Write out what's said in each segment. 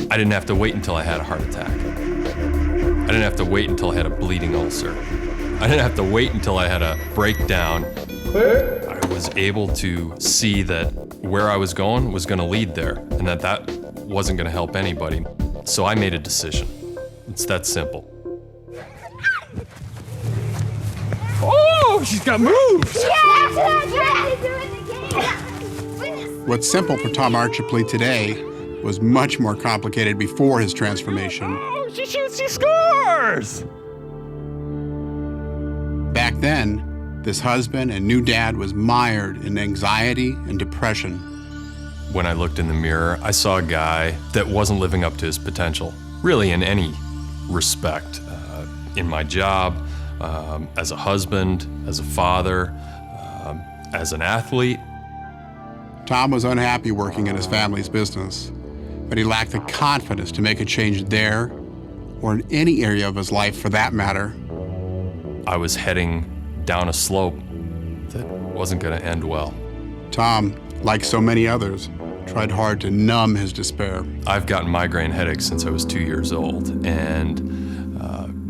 I didn't have to wait until I had a heart attack. I didn't have to wait until I had a bleeding ulcer. I didn't have to wait until I had a breakdown. I was able to see that where I was going to lead there, and that wasn't going to help anybody. So I made a decision. It's that simple. Oh, she's got moves! What's simple for Tom Archipley today was much more complicated before his transformation. Oh, she shoots, she scores! Back then, this husband and new dad was mired in anxiety and depression. When I looked in the mirror, I saw a guy that wasn't living up to his potential, really in any respect. In my job, as a husband, as a father, as an athlete. Tom was unhappy working in his family's business, but he lacked the confidence to make a change there or in any area of his life for that matter. I was heading down a slope that wasn't going to end well. Tom, like so many others, tried hard to numb his despair. I've gotten migraine headaches since I was 2 years old, and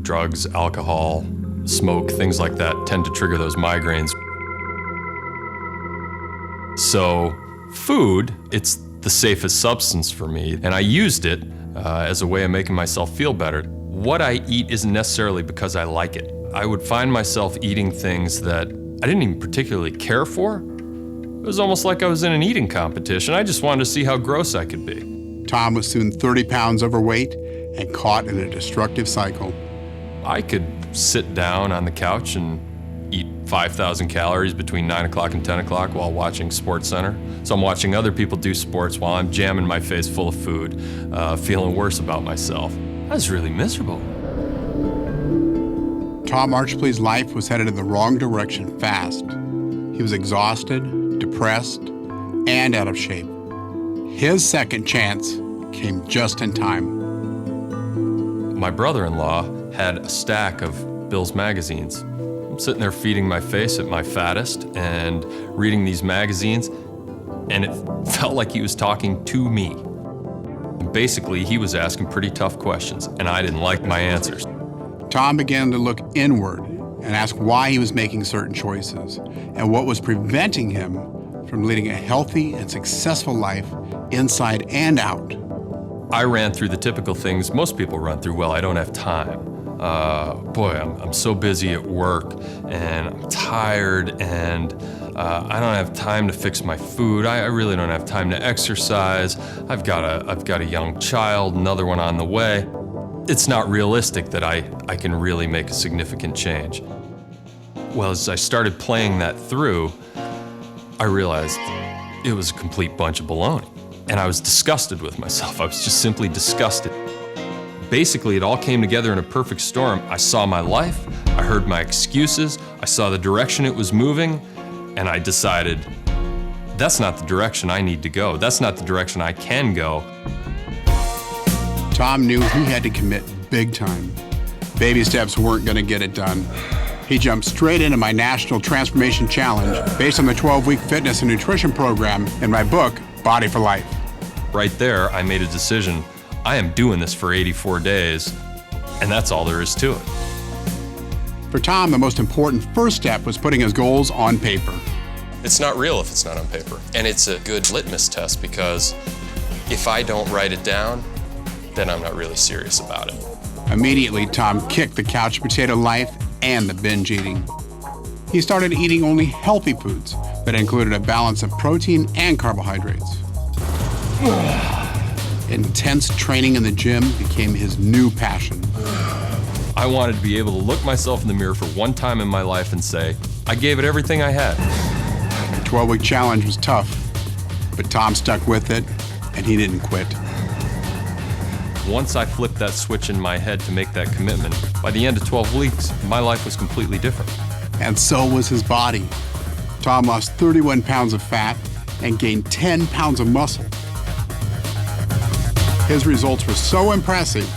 drugs, alcohol, smoke, things like that tend to trigger those migraines. So food, it's the safest substance for me, and I used it as a way of making myself feel better. What I eat isn't necessarily because I like it. I would find myself eating things that I didn't even particularly care for. It was almost like I was in an eating competition. I just wanted to see how gross I could be. Tom was soon 30 pounds overweight and caught in a destructive cycle. I could sit down on the couch and eat 5,000 calories between 9 o'clock and 10 o'clock while watching SportsCenter. So I'm watching other people do sports while I'm jamming my face full of food, feeling worse about myself. I was really miserable. Tom Archipley's life was headed in the wrong direction fast. He was exhausted, depressed, and out of shape. His second chance came just in time. My brother-in-law had a stack of Bill's magazines. I'm sitting there feeding my face at my fattest and reading these magazines, and it felt like he was talking to me. Basically, he was asking pretty tough questions, and I didn't like my answers. Tom began to look inward and ask why he was making certain choices and what was preventing him from leading a healthy and successful life inside and out. I ran through the typical things most people run through. Well, I don't have time. I'm so busy at work, and I'm tired, and I don't have time to fix my food. I really don't have time to exercise. I've got a young child, another one on the way. It's not realistic that I can really make a significant change. Well, as I started playing that through, I realized it was a complete bunch of baloney. And I was disgusted with myself. I was just simply disgusted. Basically, it all came together in a perfect storm. I saw my life, I heard my excuses, I saw the direction it was moving, and I decided, that's not the direction I need to go. That's not the direction I can go. Tom knew he had to commit big time. Baby steps weren't going to get it done. He jumped straight into my National Transformation Challenge based on the 12-week fitness and nutrition program in my book, Body for Life. Right there, I made a decision. I am doing this for 84 days, and that's all there is to it. For Tom, the most important first step was putting his goals on paper. It's not real if it's not on paper. And it's a good litmus test, because if I don't write it down, then I'm not really serious about it. Immediately, Tom kicked the couch potato life and the binge eating. He started eating only healthy foods that included a balance of protein and carbohydrates. Intense training in the gym became his new passion. I wanted to be able to look myself in the mirror for one time in my life and say, I gave it everything I had. The 12-week challenge was tough, but Tom stuck with it, and he didn't quit. Once I flipped that switch in my head to make that commitment, by the end of 12 weeks, my life was completely different. And so was his body. Tom lost 31 pounds of fat and gained 10 pounds of muscle. His results were so impressive,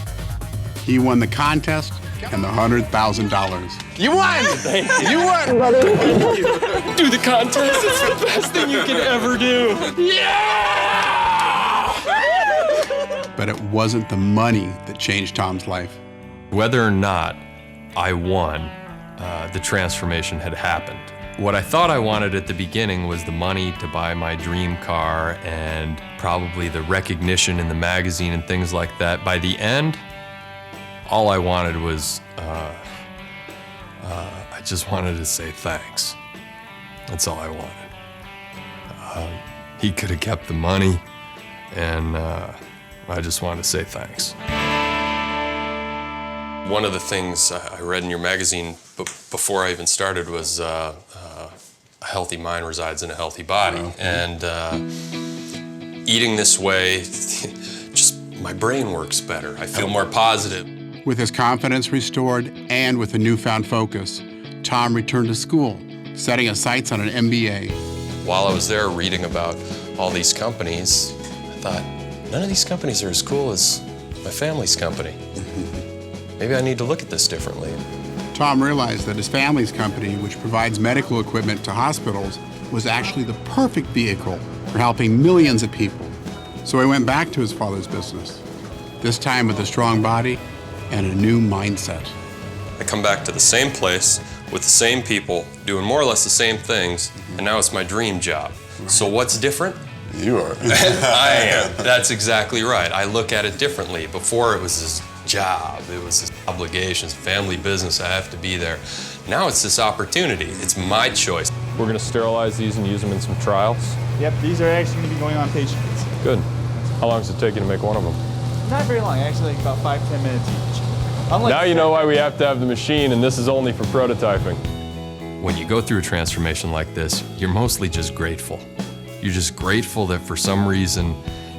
he won the contest and the $100,000. You won! You won! Do the contest. It's the best thing you can ever do. But it wasn't the money that changed Tom's life. Whether or not I won, the transformation had happened. What I thought I wanted at the beginning was the money to buy my dream car and probably the recognition in the magazine and things like that. By the end, all I wanted was, I just wanted to say thanks. That's all I wanted. He could have kept the money, and I just wanted to say thanks. One of the things I read in your magazine before I even started was a healthy mind resides in a healthy body. And eating this way, just my brain works better. I feel more positive. With his confidence restored and with a newfound focus, Tom returned to school, setting his sights on an MBA. While I was there reading about all these companies, I thought, none of these companies are as cool as my family's company. Maybe I need to look at this differently. Tom realized that his family's company, which provides medical equipment to hospitals, was actually the perfect vehicle for helping millions of people. So he went back to his father's business, this time with a strong body and a new mindset. I come back to the same place with the same people, doing more or less the same things, and now it's my dream job. So what's different? You are. I am. That's exactly right. I look at it differently. Before it was this job, it was this obligations, family business, I have to be there. Now it's this opportunity. It's my choice. We're gonna sterilize these and use them in some trials. Yep, these are actually going to be going on patients. Good. How long does it take you to make one of them? Not very long, actually, like about 5-10 minutes each. Unlike Now you know why we have to have the machine, and this is only for prototyping. When you go through a transformation like this, you're mostly just grateful. You're just grateful that for some reason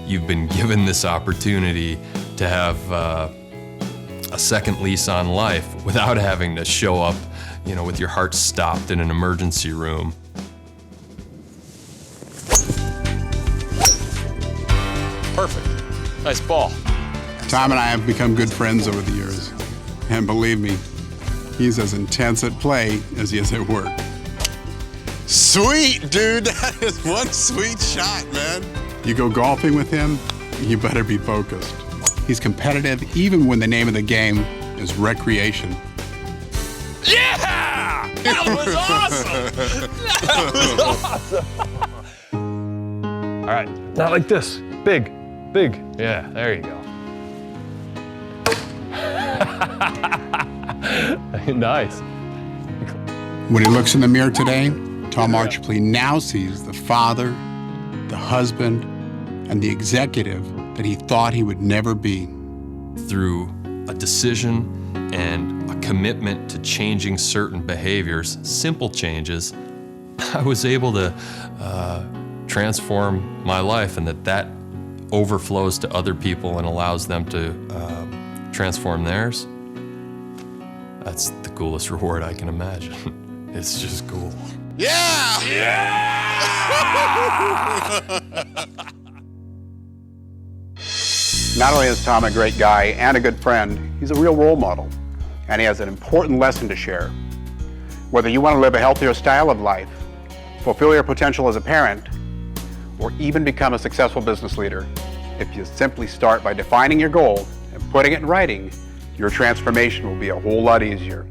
you've been given this opportunity to have a second lease on life without having to show up, you know, with your heart stopped in an emergency room. Perfect. Nice ball. Tom and I have become good friends over the years. And believe me, he's as intense at play as he is at work. Sweet, dude. That is one sweet shot, man. You go golfing with him, you better be focused. He's competitive even when the name of the game is recreation. Yeah! That was awesome! That was awesome! All right, not like this. Big, big. Yeah, there you go. Nice. When he looks in the mirror today, Tom Archipley now sees the father, the husband, and the executive that he thought he would never be. Through a decision and a commitment to changing certain behaviors, simple changes, I was able to transform my life, and that overflows to other people and allows them to transform theirs. That's the coolest reward I can imagine. It's just cool. Yeah! Not only is Tom a great guy and a good friend, he's a real role model, and he has an important lesson to share. Whether you want to live a healthier style of life, fulfill your potential as a parent, or even become a successful business leader, if you simply start by defining your goal and putting it in writing, your transformation will be a whole lot easier.